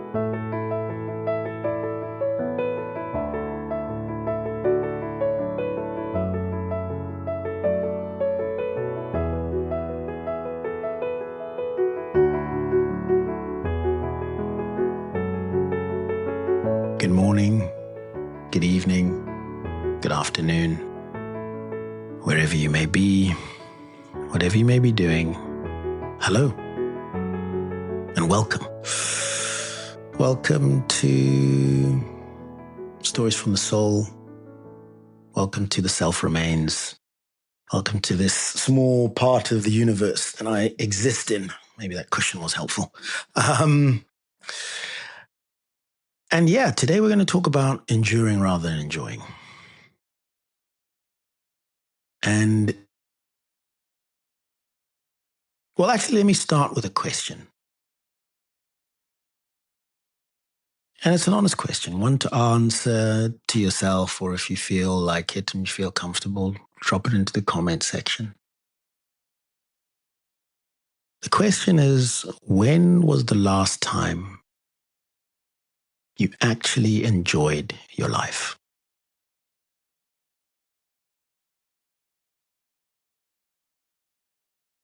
Good morning, good evening, good afternoon, wherever you may be, whatever you may be doing. Hello and welcome. Welcome to Stories from the Soul. Welcome to The Self Remains. Welcome to this small part of the universe that I exist in. Maybe that cushion was helpful. And yeah, today we're going to talk about enduring rather than enjoying. And well, actually, let me start with a question. And it's an honest question, one to answer to yourself, or if you feel like it and you feel comfortable, drop it into the comment section. The question is, when was the last time you actually enjoyed your life?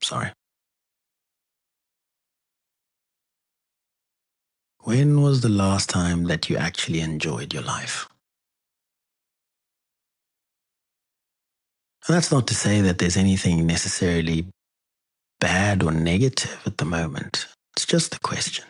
Sorry. When was the last time that you actually enjoyed your life? And that's not to say that there's anything necessarily bad or negative at the moment. It's just a question.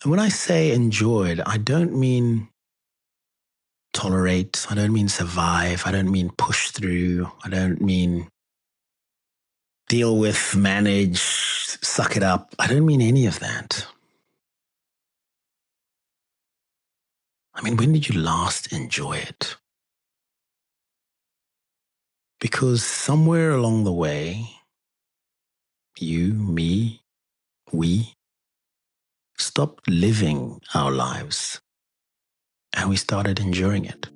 And when I say enjoyed, I don't mean tolerate, I don't mean survive, I don't mean push through, I don't mean deal with, manage, suck it up. I don't mean any of that. I mean, when did you last enjoy it? Because somewhere along the way, you, me, we stopped living our lives and we started enduring it.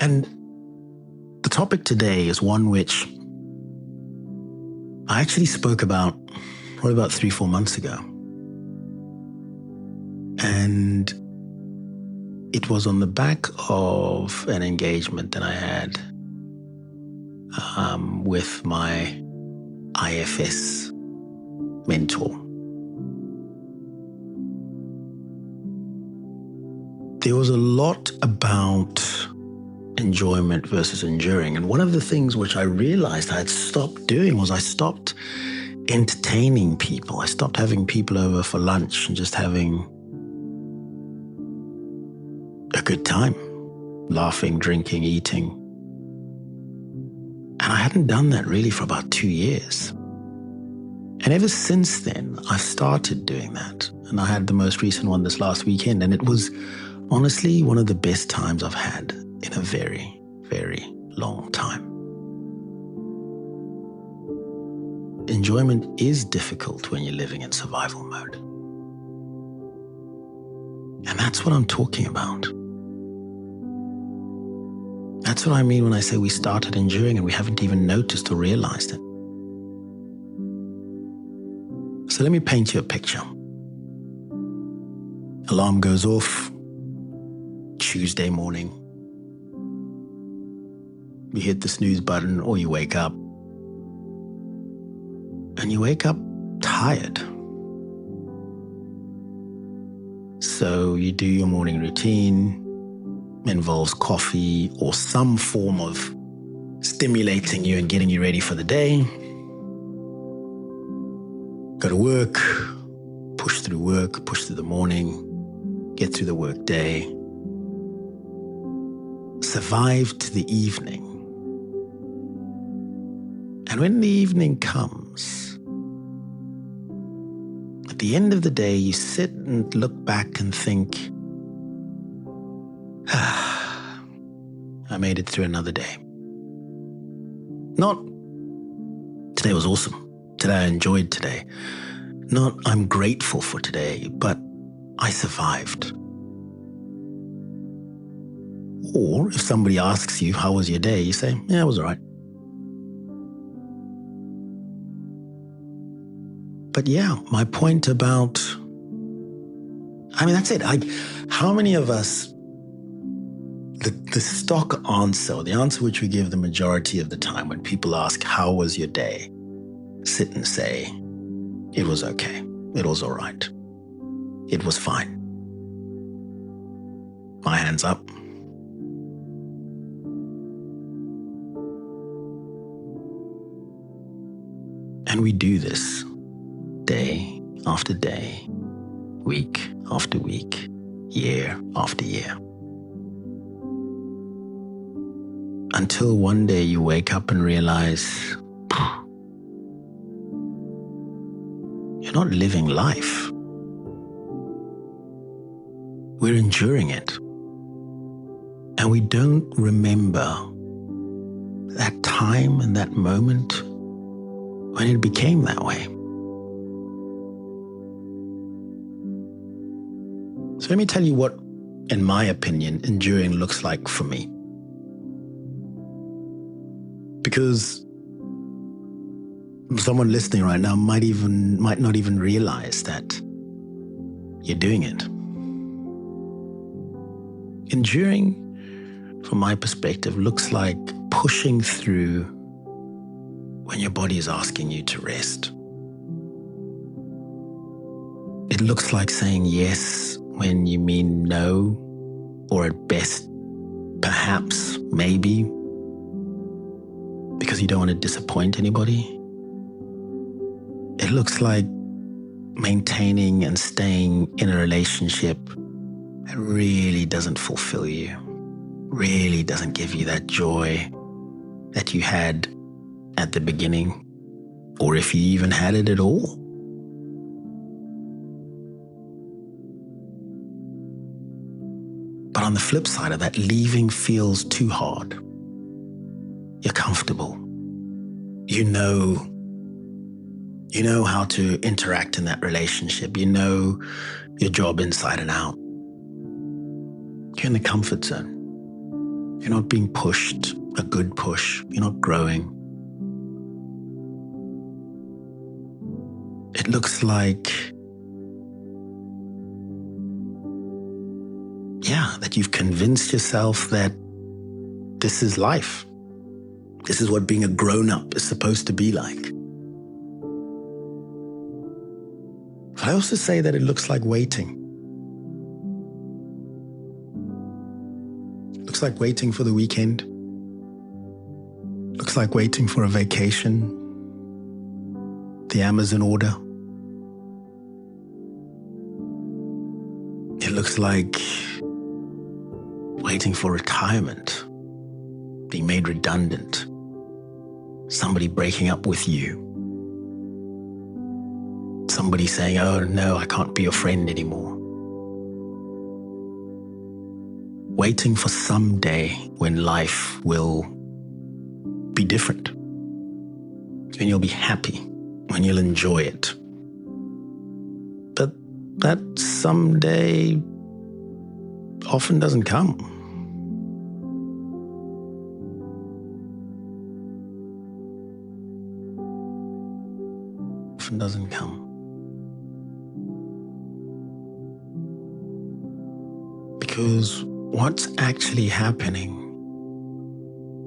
And the topic today is one which I actually spoke about, about 3-4 months ago. And it was on the back of an engagement that I had with my IFS mentor. There was a lot about enjoyment versus enduring. And one of the things which I realized I had stopped doing was I stopped entertaining people. I stopped having people over for lunch and just having a good time, laughing, drinking, eating. And I hadn't done that really for about 2 years. And ever since then, I've started doing that. And I had the most recent one this last weekend. And it was honestly one of the best times I've had in a very, very long time. Enjoyment is difficult when you're living in survival mode. And that's what I'm talking about. That's what I mean when I say we started enduring and we haven't even noticed or realized it. So let me paint you a picture. Alarm goes off, Tuesday morning. You hit the snooze button or you wake up. And you wake up tired. So you do your morning routine, involves coffee or some form of stimulating you and getting you ready for the day. Go to work, push through the morning, get through the work day, survive to the evening. And when the evening comes, at the end of the day, you sit and look back and think, I made it through another day. Not, today was awesome. Today I enjoyed today. Not, I'm grateful for today, but I survived. Or if somebody asks you, how was your day? You say, yeah, it was all right. But yeah, my point about, that's it. How many of us, the stock answer, or the answer which we give the majority of the time when people ask, how was your day? Sit and say, it was okay. It was all right. It was fine. My hands up. And we do this day after day, week after week, year after year. Until one day you wake up and realize you're not living life. We're enduring it. And we don't remember that time and that moment when it became that way. So let me tell you what, in my opinion, enduring looks like for me. Because someone listening right now might not even realize that you're doing it. Enduring, from my perspective, looks like pushing through when your body is asking you to rest. It looks like saying yes when you mean no, or at best, perhaps, maybe, because you don't want to disappoint anybody. It looks like maintaining and staying in a relationship that really doesn't fulfill you, really doesn't give you that joy that you had at the beginning, or if you even had it at all. But on the flip side of that, leaving feels too hard. You're comfortable. You know how to interact in that relationship. You know your job inside and out. You're in the comfort zone. You're not being pushed, a good push. You're not growing. It looks like, that you've convinced yourself that this is life. This is what being a grown-up is supposed to be like. But I also say that it looks like waiting. It looks like waiting for the weekend. It looks like waiting for a vacation, the Amazon order. It looks like waiting for retirement, being made redundant, somebody breaking up with you, somebody saying, oh no, I can't be your friend anymore. Waiting for some day when life will be different, when you'll be happy, when you'll enjoy it. But that someday often doesn't come. Often doesn't come. Because what's actually happening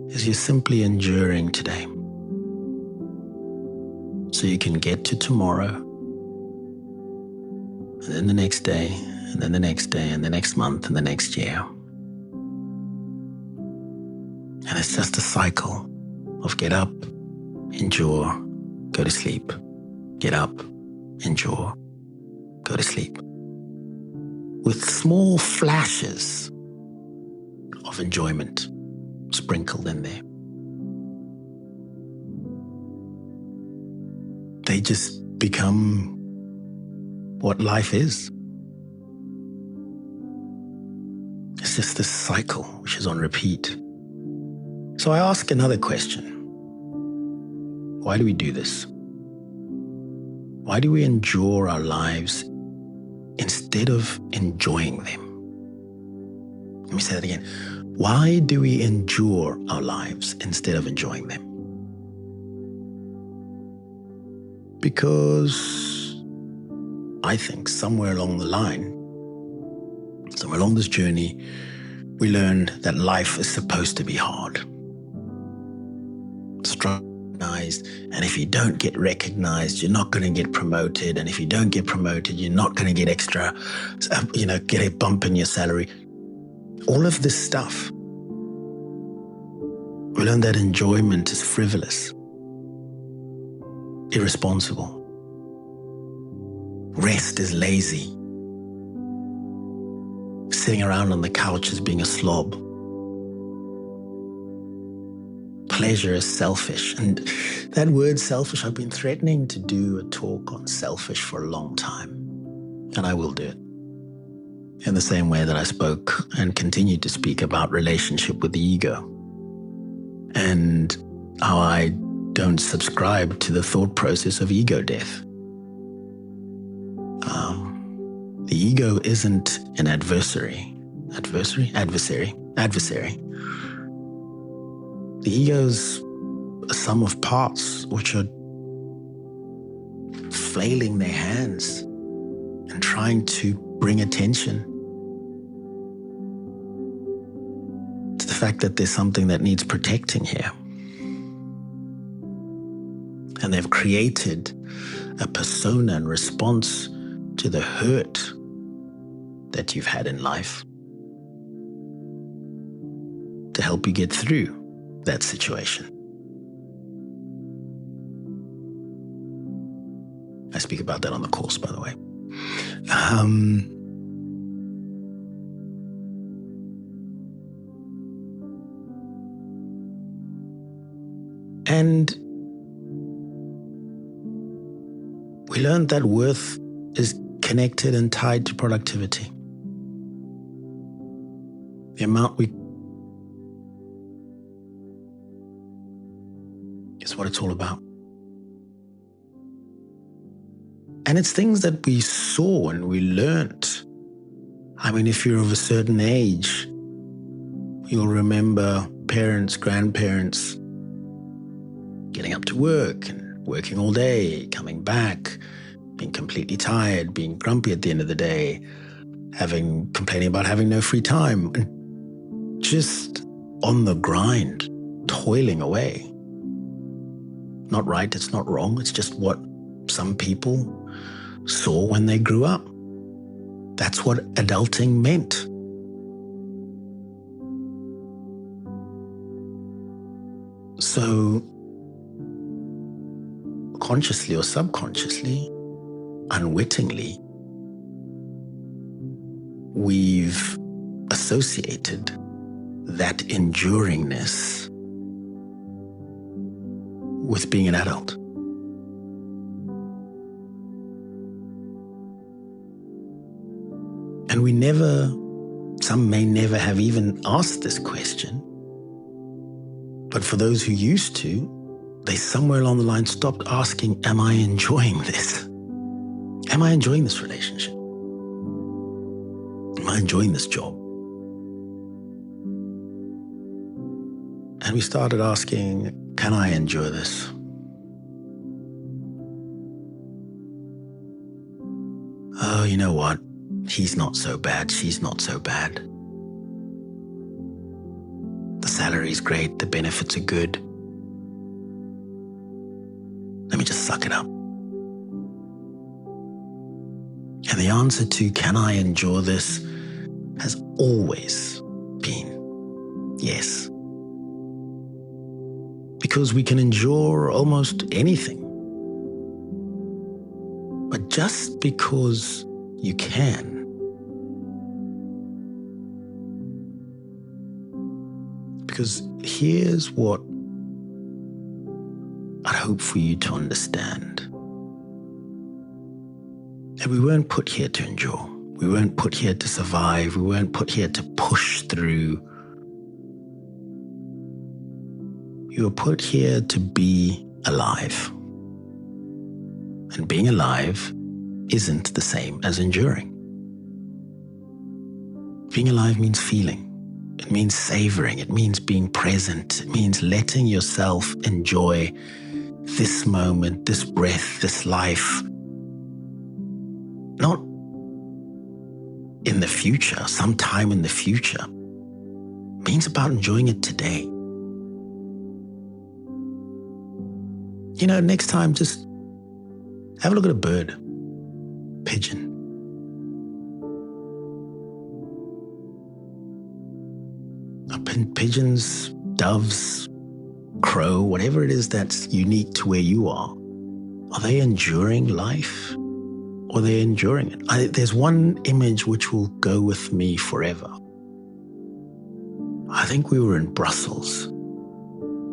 is you're simply enduring today, so you can get to tomorrow, and then the next day, and then the next day, and the next month, and the next year. And it's just a cycle of get up, endure, go to sleep. Get up, endure, go to sleep. With small flashes of enjoyment sprinkled in there. They just become what life is. It's just this cycle which is on repeat. So I ask another question. Why do we do this? Why do we endure our lives instead of enjoying them? Let me say that again. Why do we endure our lives instead of enjoying them? Because I think somewhere along the line, somewhere along this journey, we learned that life is supposed to be hard. Recognized, and if you don't get recognized, you're not going to get promoted, and if you don't get promoted, you're not going to get extra, get a bump in your salary. All of this stuff. We learn that enjoyment is frivolous, irresponsible. Rest is lazy. Sitting around on the couch is being a slob. Pleasure is selfish. And that word selfish, I've been threatening to do a talk on selfish for a long time. And I will do it. In the same way that I spoke and continue to speak about relationship with the ego. And how I don't subscribe to the thought process of ego death. The ego isn't an adversary. Adversary? Adversary. The ego's a sum of parts which are flailing their hands and trying to bring attention to the fact that there's something that needs protecting here. And they've created a persona in response to the hurt that you've had in life to help you get through that situation. I speak about that on the course, by the way. And we learned that worth is connected and tied to productivity. The amount we is what it's all about. And it's things that we saw and we learnt. I mean, if you're of a certain age, you'll remember parents, grandparents getting up to work and working all day, coming back, being completely tired, being grumpy at the end of the day, complaining about having no free time, and just on the grind, toiling away. Not right, it's not wrong, it's just what some people saw when they grew up. That's what adulting meant. So, consciously or subconsciously, unwittingly, we've associated that enduringness with being an adult. And some may never have even asked this question, but for those who used to, they somewhere along the line stopped asking, am I enjoying this? Am I enjoying this relationship? Am I enjoying this job? And we started asking, can I endure this? Oh, you know what? He's not so bad. She's not so bad. The salary's great. The benefits are good. Let me just suck it up. And the answer to can I endure this has always been yes. Because we can endure almost anything. But just because you can, because here's what I hope for you to understand. That we weren't put here to endure. We weren't put here to survive. We weren't put here to push through. You were put here to be alive. And being alive isn't the same as enduring. Being alive means feeling. It means savoring. It means being present. It means letting yourself enjoy this moment, this breath, this life. Not in the future, sometime in the future. It means about enjoying it today. Next time, just have a look at a bird, pigeon. Pigeons, doves, crow, whatever it is that's unique to where you are they enduring life or they're enduring it? There's one image which will go with me forever. I think we were in Brussels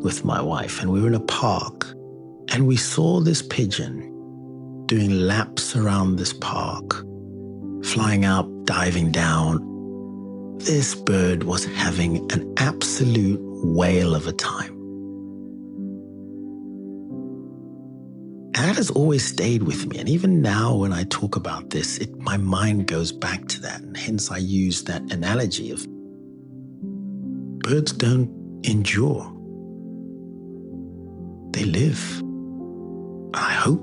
with my wife and we were in a park and we saw this pigeon doing laps around this park, flying up, diving down. This bird was having an absolute whale of a time. And that has always stayed with me. And even now when I talk about this, my mind goes back to that. And hence I use that analogy of birds don't endure. They live. I hope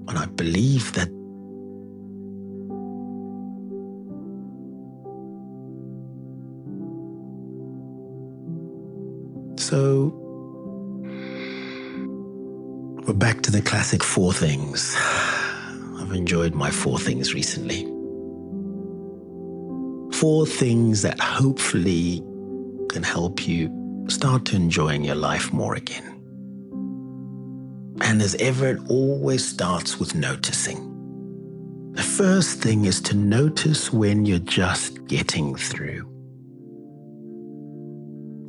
and I believe that so we're back to the classic 4 things. I've enjoyed my 4 things recently. 4 things that hopefully can help you start to enjoying your life more again. And as ever, it always starts with noticing. The first thing is to notice when you're just getting through.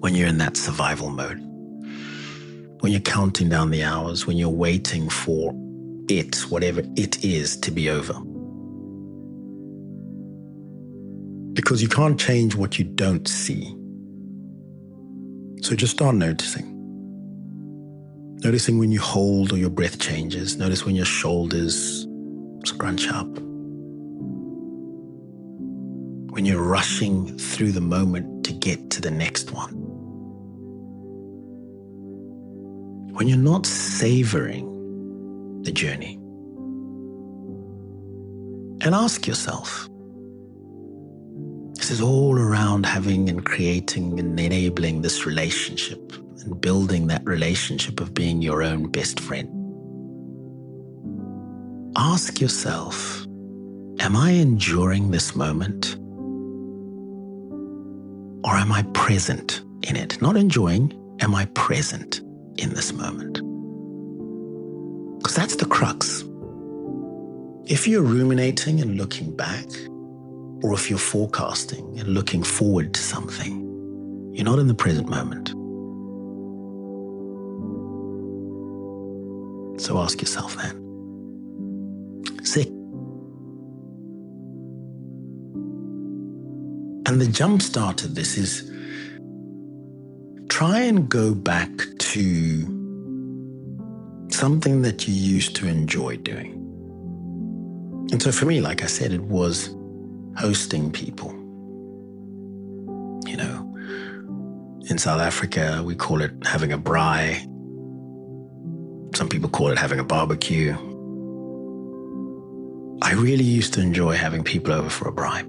When you're in that survival mode. When you're counting down the hours, when you're waiting for it, whatever it is, to be over. Because you can't change what you don't see. So just start noticing. Noticing when you hold or your breath changes. Notice when your shoulders scrunch up. When you're rushing through the moment to get to the next one. When you're not savoring the journey. And ask yourself, this is all around having and creating and enabling this relationship and building that relationship of being your own best friend. Ask yourself, am I enduring this moment? Or am I present in it? Not enjoying, am I present in this moment? Because that's the crux. If you're ruminating and looking back, or if you're forecasting and looking forward to something, you're not in the present moment. So ask yourself that. 6. And the jump start of this is try and go back to something that you used to enjoy doing. And so for me, like I said, it was hosting people. In South Africa, we call it having a braai. Some people call it having a barbecue. I really used to enjoy having people over for a braai.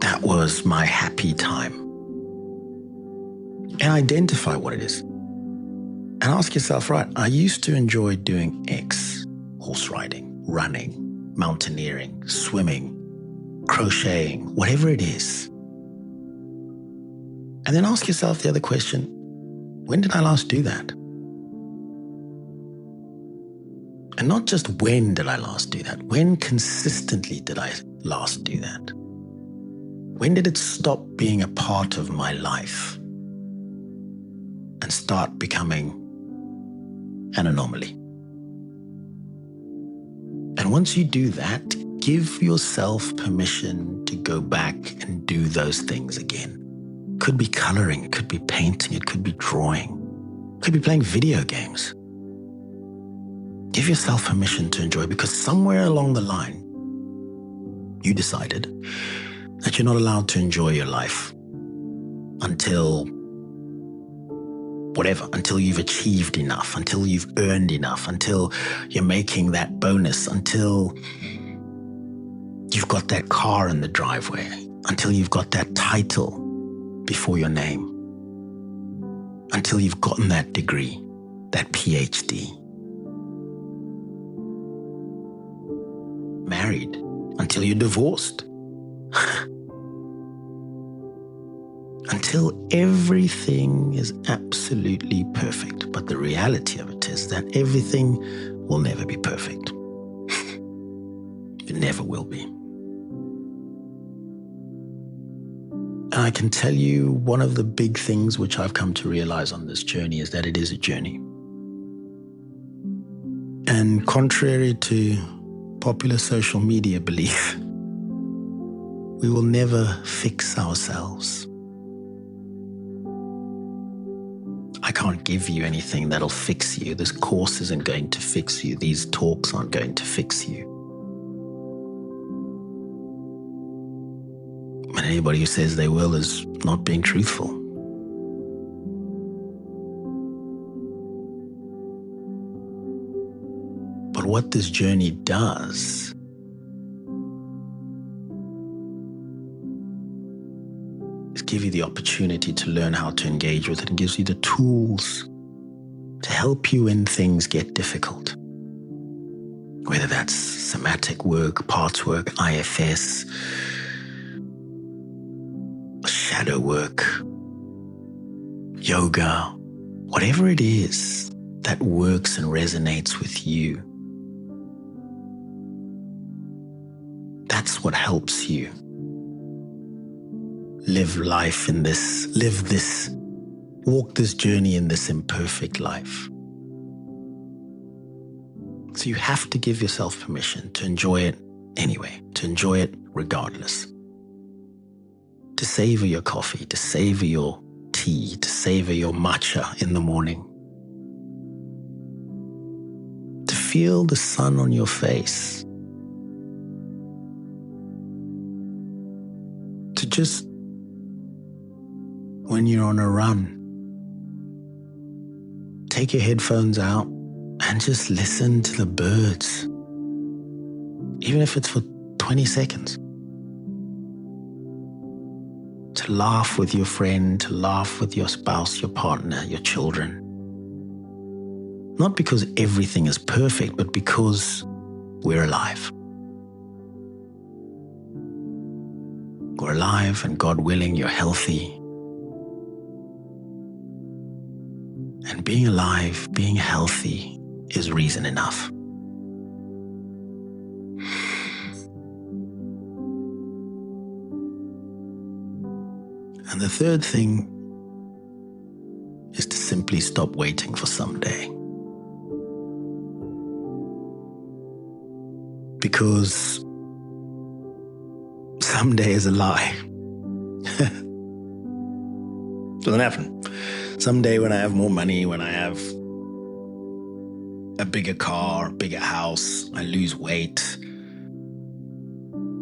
That was my happy time. And identify what it is. And ask yourself, right, I used to enjoy doing X, horse riding, running, mountaineering, swimming, crocheting, whatever it is. And then ask yourself the other question, when did I last do that? And not just when did I last do that, when consistently did I last do that? When did it stop being a part of my life and start becoming an anomaly? And once you do that, give yourself permission to go back and do those things again. It could be coloring, it could be painting, it could be drawing, it could be playing video games. Give yourself permission to enjoy, because somewhere along the line, you decided that you're not allowed to enjoy your life until whatever, until you've achieved enough, until you've earned enough, until you're making that bonus, until you've got that car in the driveway, until you've got that title before your name, until you've gotten that degree, that PhD. Married, until you're divorced. Until everything is absolutely perfect. But the reality of it is that everything will never be perfect. It never will be. And I can tell you one of the big things which I've come to realize on this journey is that it is a journey. And contrary to popular social media belief, we will never fix ourselves. I can't give you anything that'll fix you. This course isn't going to fix you. These talks aren't going to fix you. And anybody who says they will is not being truthful. But what this journey does is give you the opportunity to learn how to engage with it, and gives you the tools to help you when things get difficult. Whether that's somatic work, parts work, IFS, shadow work, yoga, whatever it is that works and resonates with you. That's what helps you walk this journey in this imperfect life. So you have to give yourself permission to enjoy it anyway, to enjoy it regardless. To savor your coffee, to savor your tea, to savor your matcha in the morning. To feel the sun on your face. To just, when you're on a run, take your headphones out and just listen to the birds. Even if it's for 20 seconds. To laugh with your friend, to laugh with your spouse, your partner, your children. Not because everything is perfect, but because we're alive. We're alive, and God willing, you're healthy. And being alive, being healthy is reason enough. And the third thing is to simply stop waiting for someday. Because someday is a lie. Doesn't happen. Someday when I have more money, when I have a bigger car, bigger house, I lose weight,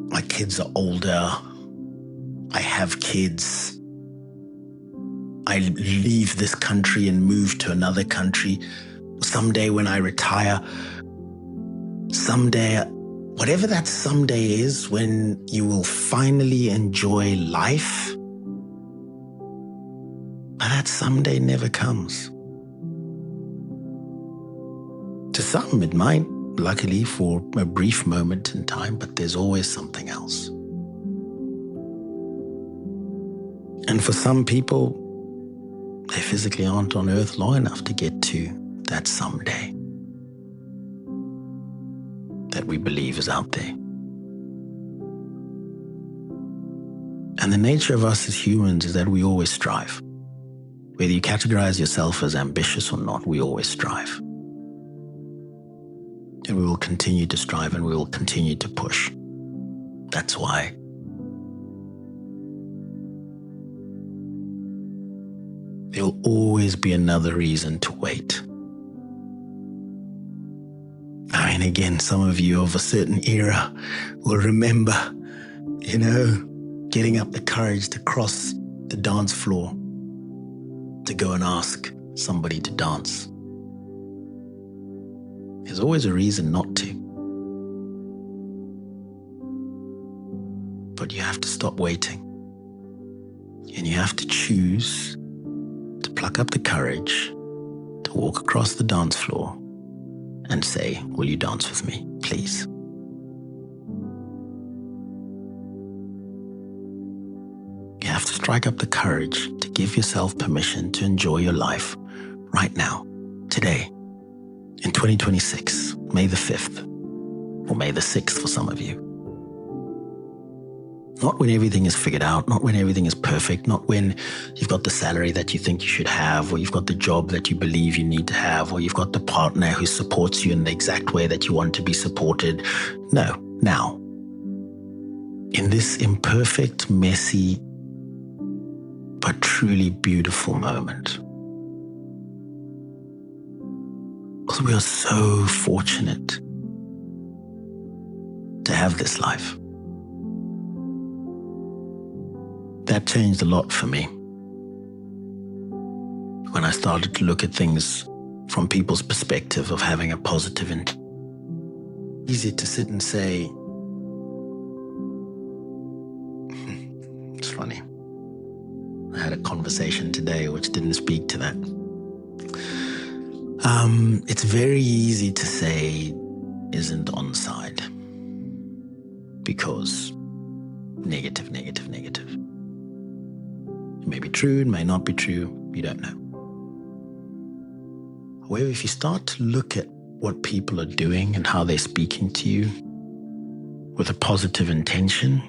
my kids are older, I have kids, I leave this country and move to another country. Someday when I retire, someday, whatever that someday is, when you will finally enjoy life, but that someday never comes. To some it might, luckily for a brief moment in time, but there's always something else. And for some people, they physically aren't on earth long enough to get to that someday that we believe is out there. And the nature of us as humans is that we always strive. Whether you categorize yourself as ambitious or not, we always strive. And we will continue to strive, and we will continue to push. That's why there'll always be another reason to wait. I mean, again, some of you of a certain era will remember, getting up the courage to cross the dance floor, to go and ask somebody to dance. There's always a reason not to. But you have to stop waiting. And you have to choose to pluck up the courage to walk across the dance floor and say, will you dance with me, please? You have to strike up the courage to give yourself permission to enjoy your life right now, today, in 2026, May the 5th, or May the 6th for some of you. Not when everything is figured out, not when everything is perfect, not when you've got the salary that you think you should have, or you've got the job that you believe you need to have, or you've got the partner who supports you in the exact way that you want to be supported. No, now. In this imperfect, messy, but truly beautiful moment. Because we are so fortunate to have this life. That changed a lot for me when I started to look at things from people's perspective of having a positive intent. Easy to sit and say, it's funny. I had a conversation today which didn't speak to that. It's very easy to say isn't on side because negative. It may be true, it may not be true, you don't know. However, if you start to look at what people are doing and how they're speaking to you with a positive intention,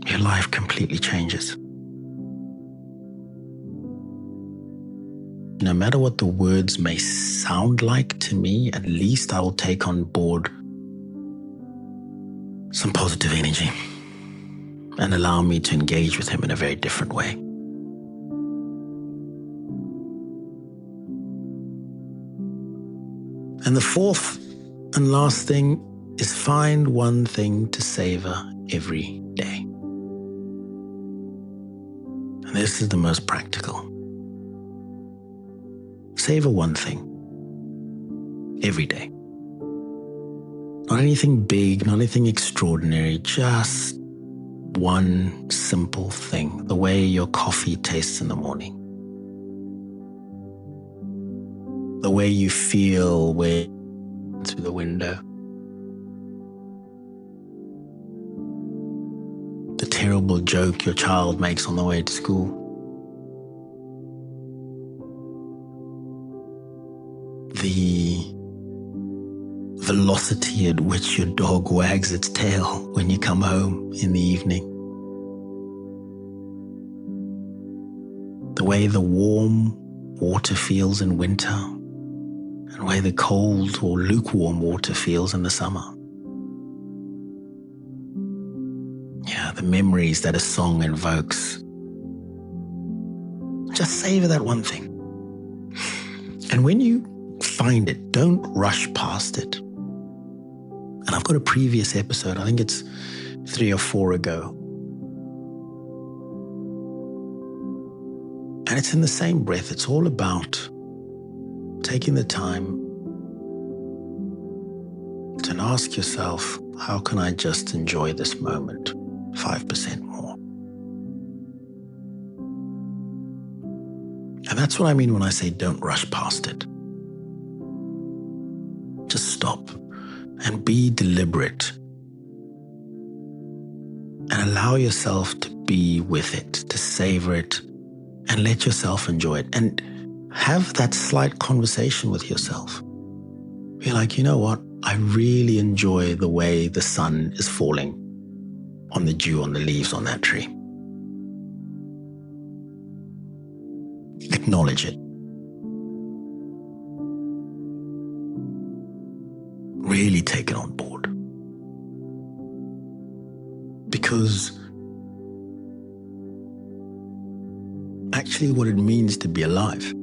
your life completely changes. No matter what the words may sound like to me, at least I will take on board some positive energy and allow me to engage with him in a very different way. And the fourth and last thing is find one thing to savor every day. And this is the most practical. Savor one thing every day. Not anything big, not anything extraordinary, just one simple thing. The way your coffee tastes in the morning. The way you feel through the window. The terrible joke your child makes on the way to school. The velocity at which your dog wags its tail when you come home in the evening. The way the warm water feels in winter, and the way the cold or lukewarm water feels in the summer. Yeah, the memories that a song invokes. Just savor that one thing. And when you find it, don't rush past it. And I've got a previous episode, I think it's 3 or 4 ago. And it's in the same breath. It's all about taking the time to ask yourself, how can I just enjoy this moment 5% more? And that's what I mean when I say don't rush past it. Just stop and be deliberate and allow yourself to be with it, to savor it, and let yourself enjoy it. And have that slight conversation with yourself. Be like, you know what? I really enjoy the way the sun is falling on the dew on the leaves on that tree. Acknowledge it. Really take it on board. Because actually what it means to be alive.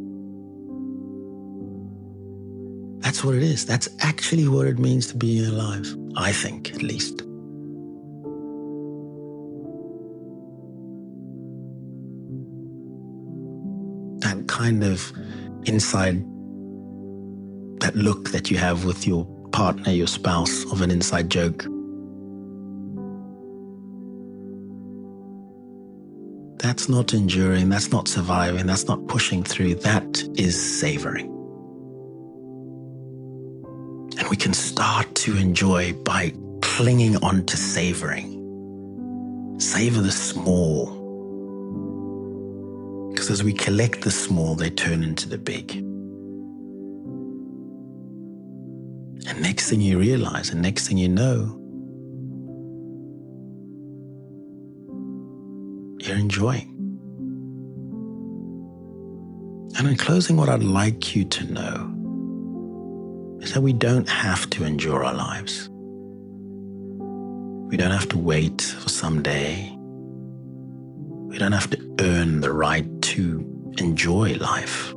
That's what it is. That's actually what it means to be alive. I think, at least. that kind of inside, that look that you have with your partner, your spouse, of an inside joke. That's not enduring, that's not surviving, that's not pushing through, that is savoring. And we can start to enjoy by clinging on to savoring. Savor the small. Because as we collect the small, they turn into the big. And next thing you realize, and next thing you know, you're enjoying. And in closing, what I'd like you to know is that we don't have to endure our lives. We don't have to wait for someday. We don't have to earn the right to enjoy life.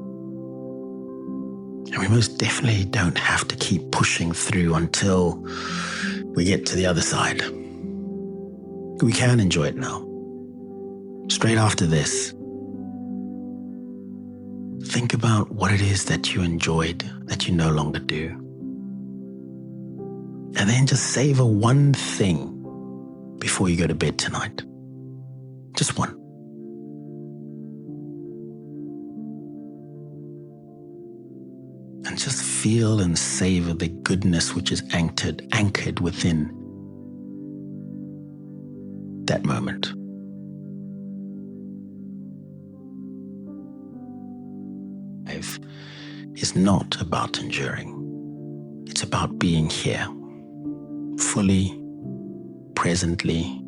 And we most definitely don't have to keep pushing through until we get to the other side. We can enjoy it now. Straight after this, think about what it is that you enjoyed that you no longer do. And then just savor one thing before you go to bed tonight. Just one. And just feel and savor the goodness which is anchored within that moment. Life is not about enduring. It's about being here, fully, presently,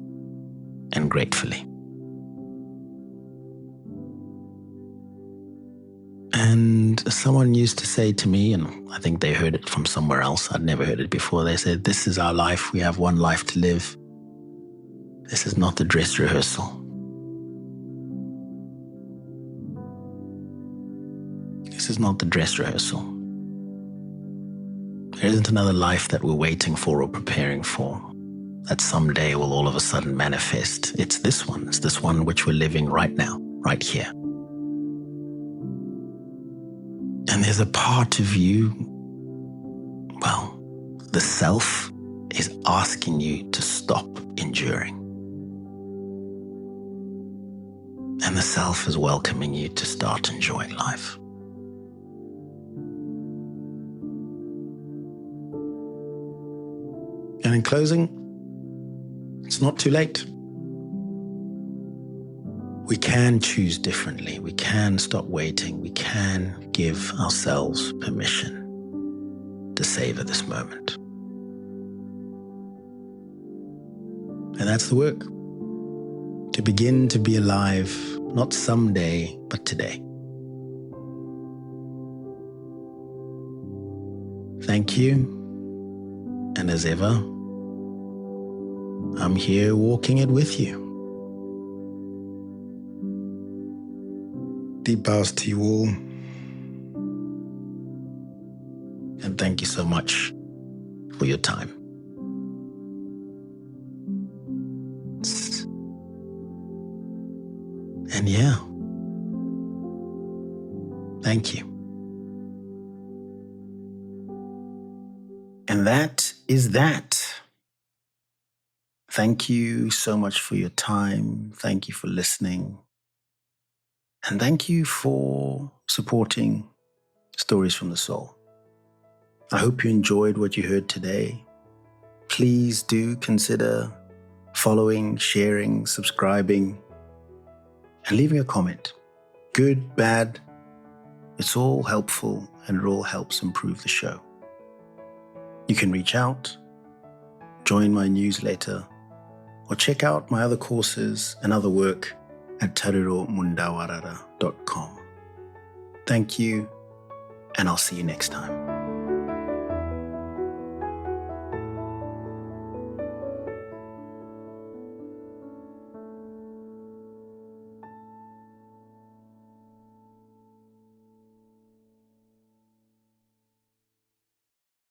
and gratefully. And someone used to say to me, and I think they heard it from somewhere else, I'd never heard it before, they said, "This is our life, we have one life to live. This is not the dress rehearsal. This is not the dress rehearsal. There isn't another life that we're waiting for or preparing for, that someday will all of a sudden manifest. It's this one. It's this one which we're living right now, right here. And there's a part of you, well, the self is asking you to stop enduring. And the self is welcoming you to start enjoying life. And in closing, it's not too late. We can choose differently. We can stop waiting. We can give ourselves permission to savor this moment. And that's the work. To begin to be alive, not someday, but today. Thank you. And as ever, I'm here walking it with you. Deep bows to you all. And thank you so much for your time. And yeah, thank you. And that is that. Thank you so much for your time. Thank you for listening. And thank you for supporting Stories from the Soul. I hope you enjoyed what you heard today. Please do consider following, sharing, subscribing, and leaving a comment. Good, bad, it's all helpful and it all helps improve the show. You can reach out, join my newsletter, or check out my other courses and other work at tariromundawarara.com. Thank you, and I'll see you next time.